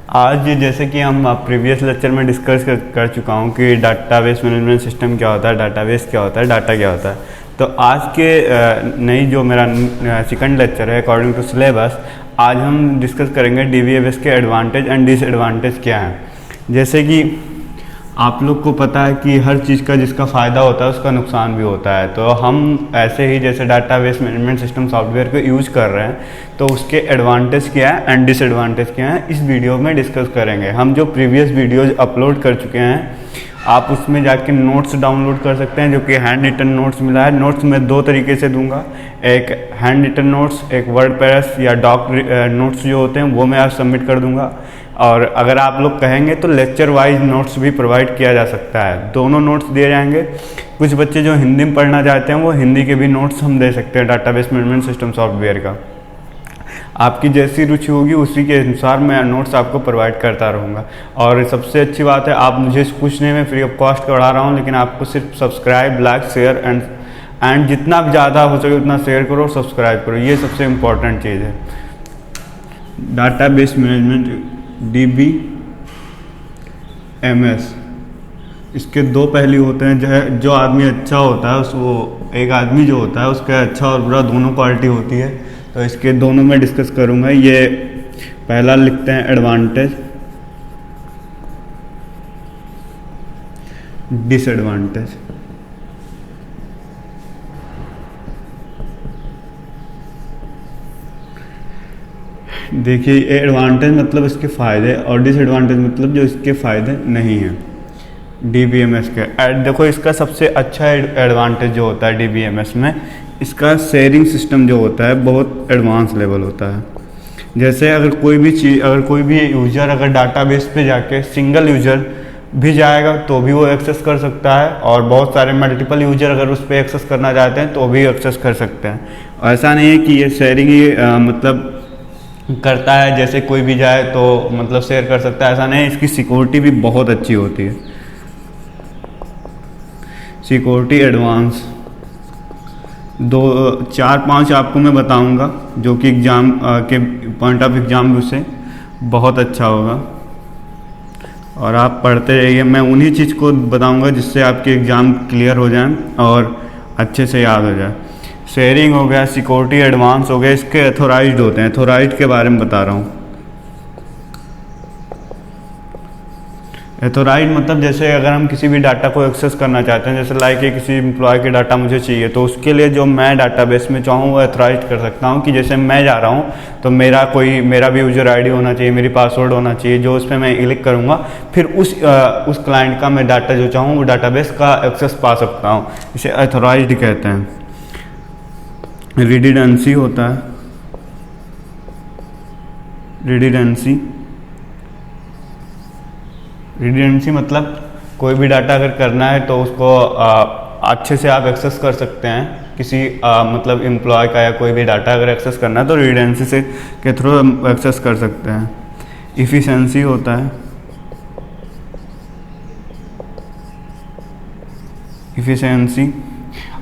आज जैसे कि हम प्रीवियस लेक्चर में डिस्कस कर चुका हूँ कि डाटाबेस मैनेजमेंट सिस्टम क्या होता है, डाटाबेस क्या होता है, डाटा क्या होता है। तो आज के नई जो मेरा सेकंड लेक्चर है अकॉर्डिंग टू सिलेबस, आज हम डिस्कस करेंगे डीबीएमएस के एडवांटेज एंड डिसएडवांटेज क्या हैं। जैसे कि आप लोग को पता है कि हर चीज़ का जिसका फ़ायदा होता है उसका नुकसान भी होता है। तो हम ऐसे ही जैसे डाटाबेस मैनेजमेंट सिस्टम सॉफ्टवेयर को यूज़ कर रहे हैं तो उसके एडवांटेज क्या है एंड डिसएडवांटेज क्या है इस वीडियो में डिस्कस करेंगे। हम जो प्रीवियस वीडियोज़ अपलोड कर चुके हैं आप उसमें जाके नोट्स डाउनलोड कर सकते हैं, जो कि हैंड रिटन नोट्स मिला है। नोट्स मैं दो तरीके से दूंगा, एक हैंड रिटन नोट्स, एक वर्ड पैरस या डॉक नोट्स जो होते हैं वो मैं आज सबमिट कर दूंगा। और अगर आप लोग कहेंगे तो लेक्चर वाइज नोट्स भी प्रोवाइड किया जा सकता है, दोनों नोट्स दिए जाएंगे। कुछ बच्चे जो हिंदी में पढ़ना चाहते हैं वो हिंदी के भी नोट्स हम दे सकते हैं डाटाबेस मैनेजमेंट सिस्टम सॉफ्टवेयर का। आपकी जैसी रुचि होगी उसी के अनुसार मैं नोट्स आपको प्रोवाइड करता रहूँगा। और सबसे अच्छी बात है, आप मुझे कुछ नहीं, मैं फ्री ऑफ कॉस्ट पढ़ा रहा हूँ, लेकिन आपको सिर्फ सब्सक्राइब, लाइक, शेयर एंड जितना भी ज़्यादा हो सके उतना शेयर करो और सब्सक्राइब करो, ये सबसे इम्पॉर्टेंट चीज़ है। डाटाबेस मैनेजमेंट डीबीएमएस, इसके दो पहलू होते हैं। जो आदमी अच्छा होता है उसको, एक आदमी जो होता है उसका अच्छा और बुरा दोनों क्वालिटी होती है। तो इसके दोनों में डिस्कस करूंगा। ये पहला लिखते हैं एडवांटेज, डिसएडवांटेज। देखिए, एडवांटेज मतलब इसके फ़ायदे और डिसएडवांटेज मतलब जो इसके फ़ायदे नहीं हैं डीबीएमएस के। देखो, इसका सबसे अच्छा एडवांटेज जो होता है डीबीएमएस में, इसका शेयरिंग सिस्टम जो होता है बहुत एडवांस लेवल होता है। जैसे अगर कोई भी यूज़र अगर डाटाबेस पे जाके सिंगल यूज़र भी जाएगा तो भी वो एक्सेस कर सकता है, और बहुत सारे मल्टीपल यूज़र अगर उस पर एक्सेस करना चाहते हैं तो भी एक्सेस कर सकते हैं। ऐसा नहीं है कि ये शेयरिंग ही मतलब करता है, जैसे कोई भी जाए तो मतलब शेयर कर सकता है, ऐसा नहीं है। इसकी सिक्योरिटी भी बहुत अच्छी होती है, सिक्योरिटी एडवांस। 4-5 आपको मैं बताऊंगा जो कि एग्ज़ाम के पॉइंट ऑफ एग्ज़ाम से बहुत अच्छा होगा, और आप पढ़ते रहिए। मैं उन्हीं चीज़ को बताऊंगा जिससे आपके एग्ज़ाम क्लियर हो जाए और अच्छे से याद हो जाए। शेयरिंग हो गया, सिक्योरिटी एडवांस हो गया, इसके एथोराइज्ड होते हैं। एथोराइज्ड के बारे में बता रहा हूँ। एथोराइज मतलब जैसे अगर हम किसी भी डाटा को एक्सेस करना चाहते हैं, जैसे लाइक किसी एम्प्लॉय के डाटा मुझे चाहिए, तो उसके लिए जो मैं डाटाबेस में चाहूँ वो एथोराइज कर सकता हूँ। कि जैसे मैं जा रहा हूँ तो मेरा भी यूजर आईडी होना चाहिए, मेरी पासवर्ड होना चाहिए, जो उस पर मैं क्लिक करूँगा फिर उस क्लाइंट का मैं डाटा जो चाहूँ वो डाटाबेस का एक्सेस पा सकता हूँ। इसे एथोराइज्ड कहते हैं। रिडंडेंसी होता है, रिडंडेंसी मतलब कोई भी डाटा अगर करना है तो उसको अच्छे से आप एक्सेस कर सकते हैं। किसी मतलब एम्प्लॉय का या कोई भी डाटा अगर एक्सेस करना है तो रिडंडेंसी से के थ्रू एक्सेस कर सकते हैं। इफ़िशिएंसी होता है, इफ़िशिएंसी।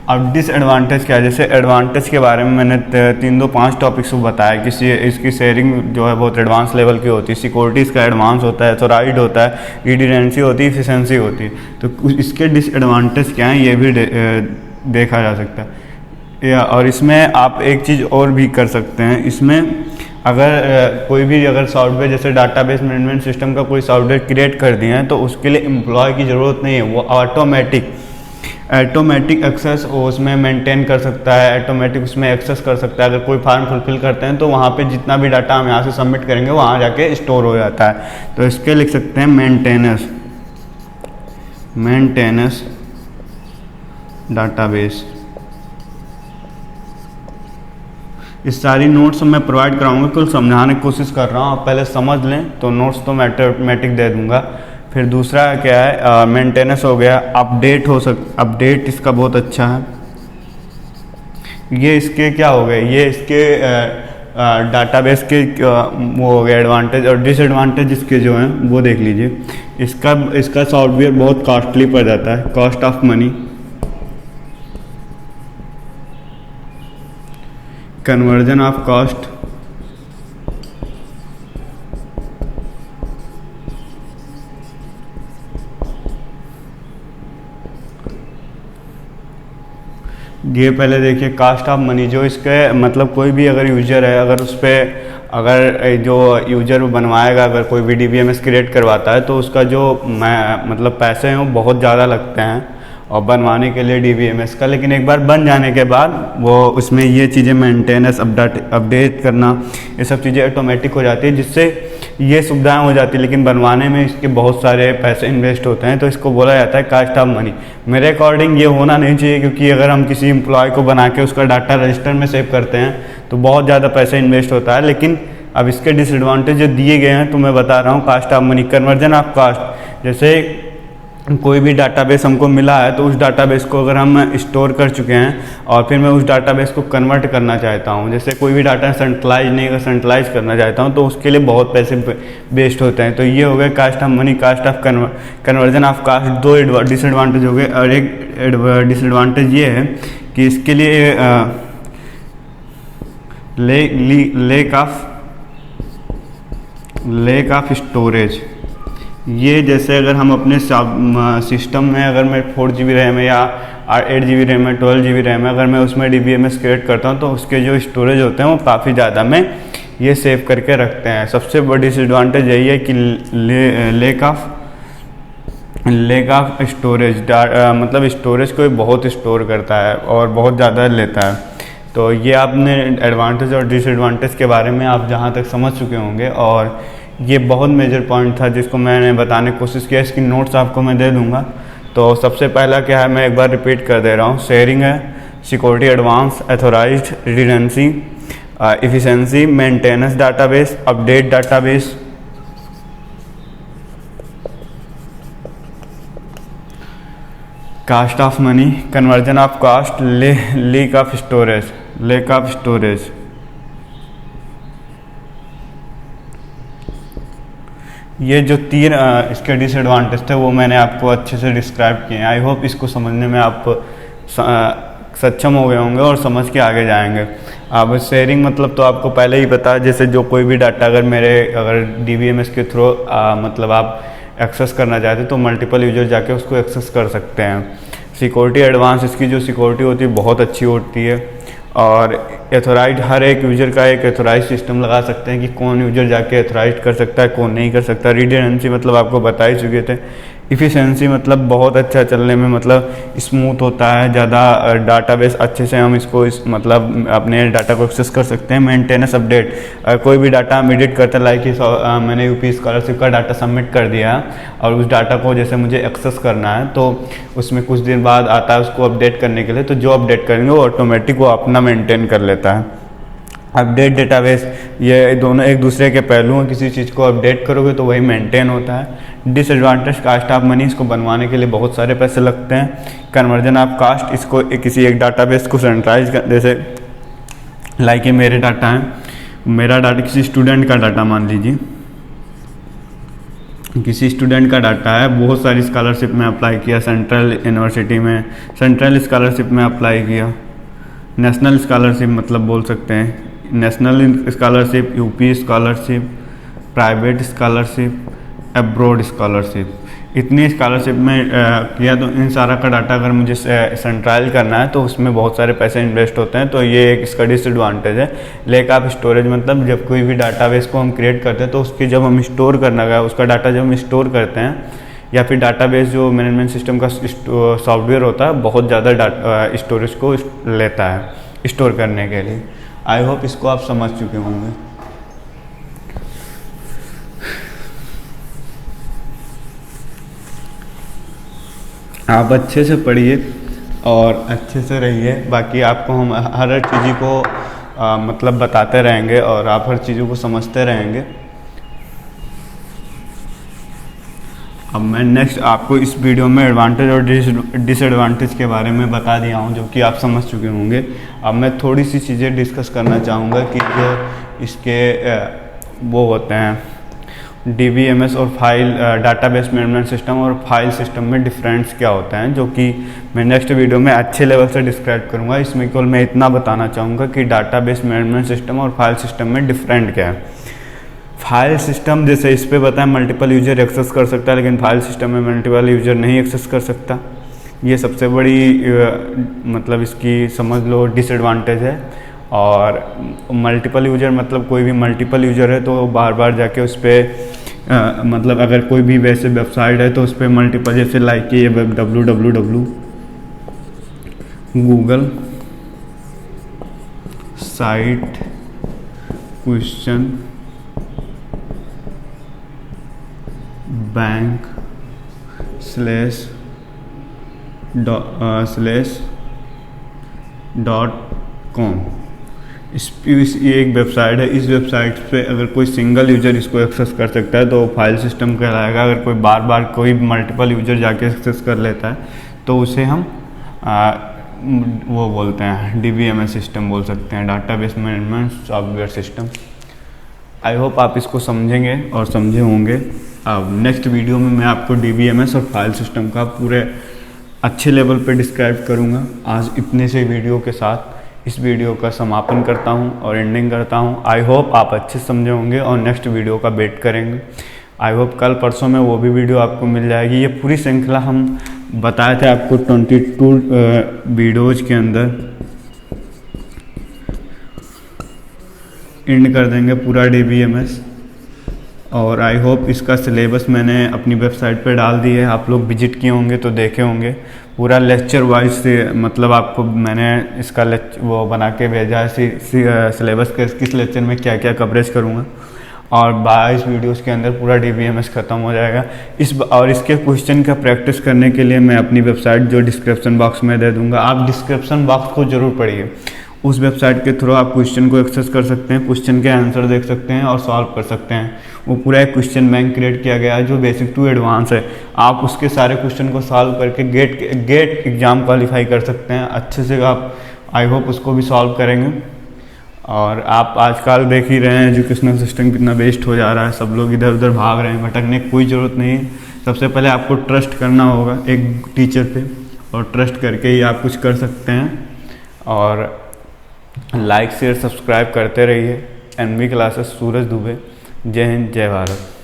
अब डिसएडवांटेज क्या है? जैसे एडवांटेज के बारे में मैंने 3-5 टॉपिक्स बताया कि इसकी शेयरिंग जो है बहुत एडवांस लेवल की होती है, सिक्योरिटी इसका एडवांस होता है, एथोराइज्ड होता है, रिडंडेंसी होती है, इफिशिएंसी होती है। तो इसके डिसएडवांटेज क्या हैं ये भी देखा जा सकता है। और इसमें आप एक चीज़ और भी कर सकते हैं। इसमें अगर कोई भी सॉफ्टवेयर जैसे डाटाबेस मैनेजमेंट सिस्टम का कोई सॉफ्टवेयर क्रिएट कर दिए हैं तो उसके लिए एम्प्लॉय की ज़रूरत नहीं है, वो ऑटोमेटिक एक्सेस वो उसमें मेंटेन कर सकता है, ऑटोमेटिक उसमें एक्सेस कर सकता है। अगर कोई फॉर्म फुलफिल करते हैं तो वहाँ पे जितना भी डाटा हम यहाँ से सबमिट करेंगे वहाँ जाके स्टोर हो जाता है। तो इसके लिख सकते हैं मेंटेनेंस डाटाबेस। इस सारी नोट्स मैं प्रोवाइड कराऊंगा, कुल समझाने की कोशिश कर रहा हूँ, आप पहले समझ लें तो नोट्स तो मैं ऑटोमेटिक दे दूँगा। फिर दूसरा क्या है, मेंटेनेंस हो गया, अपडेट इसका बहुत अच्छा है। ये इसके क्या हो गए, ये इसके डाटाबेस के वो हो गया एडवांटेज। और डिसएडवांटेज इसके जो हैं वो देख लीजिए। इसका सॉफ्टवेयर बहुत कॉस्टली पड़ जाता है, cost of money, conversion of cost, ये पहले देखिए कास्ट ऑफ मनी, जो इसके मतलब कोई भी अगर यूजर है, अगर उस पर अगर जो यूजर बनवाएगा, अगर कोई भी DBMS क्रिएट करवाता है तो उसका जो मतलब पैसे हैं वो बहुत ज़्यादा लगते हैं और बनवाने के लिए DBMS का। लेकिन एक बार बन जाने के बाद वो उसमें ये चीज़ें मेंटेनेंस, अपडेट करना, ये सब चीज़ें ऑटोमेटिक हो जाती है, जिससे ये सुविधाएं हो जाती है। लेकिन बनवाने में इसके बहुत सारे पैसे इन्वेस्ट होते हैं, तो इसको बोला जाता है कास्ट ऑफ मनी। मेरे अकॉर्डिंग ये होना नहीं चाहिए, क्योंकि अगर हम किसी एम्प्लॉय को बना के उसका डाटा रजिस्टर में सेव करते हैं तो बहुत ज़्यादा पैसे इन्वेस्ट होता है। लेकिन अब इसके डिसएडवांटेज जो दिए गए हैं तो मैं बता रहा हूँ। Cost of money, conversion of cost, जैसे कोई भी डाटाबेस हमको मिला है तो उस डाटाबेस को अगर हम स्टोर कर चुके हैं और फिर मैं उस डाटाबेस को कन्वर्ट करना चाहता हूं, जैसे कोई भी डाटा सेंट्रलाइज नहीं, अगर सेंट्रलाइज करना चाहता हूं तो उसके लिए बहुत पैसे वेस्ट होते हैं। तो ये हो गए cost of money, cost of conversion of cost. दो डिसएडवांटेज हो गए। और एक डिसएडवांटेज ये है कि इसके लिए लेक ऑफ स्टोरेज। ये जैसे अगर हम अपने सिस्टम में, अगर मैं 4 GB रैम है या 8 GB रैम है, 12 GB रैम है, अगर मैं उसमें DBMS क्रिएट करता हूँ तो उसके जो स्टोरेज होते हैं वो काफ़ी ज़्यादा में ये सेव करके रखते हैं। सबसे बड़ी डिसएडवांटेज यही है कि लेक ऑफ स्टोरेज, मतलब स्टोरेज को बहुत स्टोर करता है और बहुत ज़्यादा लेता है। तो ये आपने एडवांटेज और डिसएडवांटेज के बारे में आप जहाँ तक समझ चुके होंगे, और ये बहुत मेजर पॉइंट था जिसको मैंने बताने की कोशिश किया। इसकी नोट्स आपको मैं दे दूंगा। तो सबसे पहला क्या है, मैं एक बार रिपीट कर दे रहा हूँ। शेयरिंग है, security, advance, authorized, redundancy, efficiency, maintenance database, update database, cost of money, conversion of cost, lack of storage. ये जो 3 इसके डिसएडवांटेज थे वो मैंने आपको अच्छे से डिस्क्राइब किए हैं। आई होप इसको समझने में आप सक्षम हो गए होंगे और समझ के आगे जाएंगे। अब शेयरिंग मतलब तो आपको पहले ही पता है, जैसे जो कोई भी डाटा अगर DBMS के थ्रू मतलब आप एक्सेस करना चाहते तो मल्टीपल यूजर जाके उसको एक्सेस कर सकते हैं। सिक्योरिटी एडवांस, इसकी जो सिक्योरिटी होती है बहुत अच्छी होती है। और एथोराइज, हर एक यूजर का एक एथोराइज सिस्टम लगा सकते हैं कि कौन यूजर जाके एथोराइज कर सकता है, कौन नहीं कर सकता। रिडंडेंसी मतलब आपको बता ही चुके थे। इफ़िशिएंसी मतलब बहुत अच्छा चलने में, मतलब स्मूथ होता है, ज़्यादा डाटाबेस अच्छे से हम इसको मतलब अपने डाटा को एक्सेस कर सकते हैं। मेंटेनेंस, अपडेट, कोई भी डाटा हम एडिट करते हैं, लाइक मैंने यूपी स्कॉलरशिप का डाटा सबमिट कर दिया और उस डाटा को जैसे मुझे एक्सेस करना है तो उसमें कुछ दिन बाद आता है उसको अपडेट करने के लिए, तो जो अपडेट करेंगे वो ऑटोमेटिक वो अपना मेंटेन कर लेता है। अपडेट, डेटाबेस, ये दोनों एक दूसरे के पहलू हैं। किसी चीज़ को अपडेट करोगे तो वही मेंटेन होता है। डिसएडवांटेज, कास्ट ऑफ मनी, इसको बनवाने के लिए बहुत सारे पैसे लगते हैं। कन्वर्जन ऑफ कास्ट, इसको किसी एक डाटाबेस को सेंट्रलाइज कर, जैसे लाइक ये मेरे डाटा है, मेरा डाटा किसी स्टूडेंट का डाटा मान लीजिए, किसी स्टूडेंट का डाटा है, बहुत सारी स्कॉलरशिप में अप्लाई किया, सेंट्रल यूनिवर्सिटी में, सेंट्रल स्कॉलरशिप में अप्लाई किया, नेशनल स्कॉलरशिप मतलब बोल सकते हैं, national scholarship, UP scholarship, private scholarship, abroad scholarship, इतनी स्कॉलरशिप में किया। तो इन सारा का डाटा अगर मुझे सेंट्रलाइज करना है तो उसमें बहुत सारे पैसे इन्वेस्ट होते हैं। तो ये एक इसका डिसएडवांटेज है। लेक ऑफ स्टोरेज मतलब जब कोई भी डाटाबेस को हम क्रिएट करते हैं तो उसकी जब हम स्टोर करना है, उसका डाटा जब हम स्टोर करते हैं या फिर डाटाबेस जो मैनेजमेंट सिस्टम का सॉफ्टवेयर होता है बहुत ज़्यादा स्टोरेज को लेता है स्टोर करने के लिए। आई होप इसको आप समझ चुके होंगे। आप अच्छे से पढ़िए और अच्छे से रहिए। बाकी आपको हम हर चीज़ को मतलब बताते रहेंगे और आप हर चीज़ों को समझते रहेंगे। अब मैं नेक्स्ट आपको इस वीडियो में एडवांटेज और डिसएडवांटेज के बारे में बता दिया हूँ जो कि आप समझ चुके होंगे। अब मैं थोड़ी सी चीज़ें डिस्कस करना चाहूँगा कि जो इसके वो होते हैं DBMS और फाइल डाटाबेस मैनेजमेंट सिस्टम और फाइल सिस्टम में डिफरेंस क्या होता है, जो कि मैं नेक्स्ट वीडियो में अच्छे लेवल से डिस्क्राइब करूँगा। इसमें केवल मैं इतना बताना चाहूँगा कि डाटाबेस मैनेजमेंट सिस्टम और फाइल सिस्टम में डिफरेंट क्या है। फाइल सिस्टम जैसे इस पे बताएं मल्टीपल यूजर एक्सेस कर सकता है, लेकिन फाइल सिस्टम में मल्टीपल यूजर नहीं एक्सेस कर सकता। ये सबसे बड़ी मतलब इसकी समझ लो डिसएडवांटेज है। और मल्टीपल यूजर मतलब कोई भी मल्टीपल यूजर है तो बार बार जाके उस पर मतलब अगर कोई भी वैसे वेबसाइट है तो उस पर मल्टीपल, जैसे लाइक कि ये web www Google site question bank //.com ये एक वेबसाइट है। इस वेबसाइट पे अगर कोई सिंगल यूजर इसको एक्सेस कर सकता है तो फाइल सिस्टम कहलाएगा। अगर कोई बार बार कोई मल्टीपल यूजर जाके एक्सेस कर लेता है तो उसे हम वो बोलते हैं DBMS सिस्टम बोल सकते हैं, database management software system. I hope आप इसको समझेंगे और समझे होंगे। अब नेक्स्ट वीडियो में मैं आपको DBMS और फाइल सिस्टम का पूरे अच्छे लेवल पे डिस्क्राइब करूँगा। आज इतने से वीडियो के साथ इस वीडियो का समापन करता हूँ और एंडिंग करता हूँ। आई होप आप अच्छे समझे होंगे और नेक्स्ट वीडियो का वेट करेंगे। आई होप कल परसों में वो भी वीडियो आपको मिल जाएगी। ये पूरी श्रृंखला हम बताए थे आपको 22 वीडियोज़ के अंदर एंड कर देंगे पूरा DBMS। और आई होप इसका सिलेबस मैंने अपनी वेबसाइट पे डाल दी है, आप लोग विजिट किए होंगे तो देखे होंगे पूरा लेक्चर वाइज से, मतलब आपको मैंने इसका वो बना के भेजा है सिलेबस के किस लेक्चर में क्या क्या कवरेज करूँगा। और 22 वीडियोस के अंदर पूरा DBMS ख़त्म हो जाएगा। और इसके क्वेश्चन का प्रैक्टिस करने के लिए मैं अपनी वेबसाइट जो डिस्क्रिप्शन बॉक्स में दे दूंगा, आप डिस्क्रिप्शन बॉक्स को ज़रूर पढ़िए। उस वेबसाइट के थ्रू आप क्वेश्चन को एक्सेस कर सकते हैं, क्वेश्चन के आंसर देख सकते हैं और सॉल्व कर सकते हैं। वो पूरा एक क्वेश्चन बैंक क्रिएट किया गया है जो बेसिक टू एडवांस है। आप उसके सारे क्वेश्चन को सॉल्व करके गेट एग्ज़ाम क्वालिफाई कर सकते हैं अच्छे से। आप आई होप उसको भी सॉल्व करेंगे। और आप आजकल देख ही रहे हैं एजुकेशनल सिस्टम कितना वेस्ट हो जा रहा है, सब लोग इधर उधर भाग रहे हैं, भटकने की कोई ज़रूरत नहीं है। सबसे पहले आपको ट्रस्ट करना होगा एक टीचर पे, और ट्रस्ट करके ही आप कुछ कर सकते हैं। और लाइक शेयर सब्सक्राइब करते रहिए। NV क्लासेस सूरज दुबे। जय हिंद, जय भारत।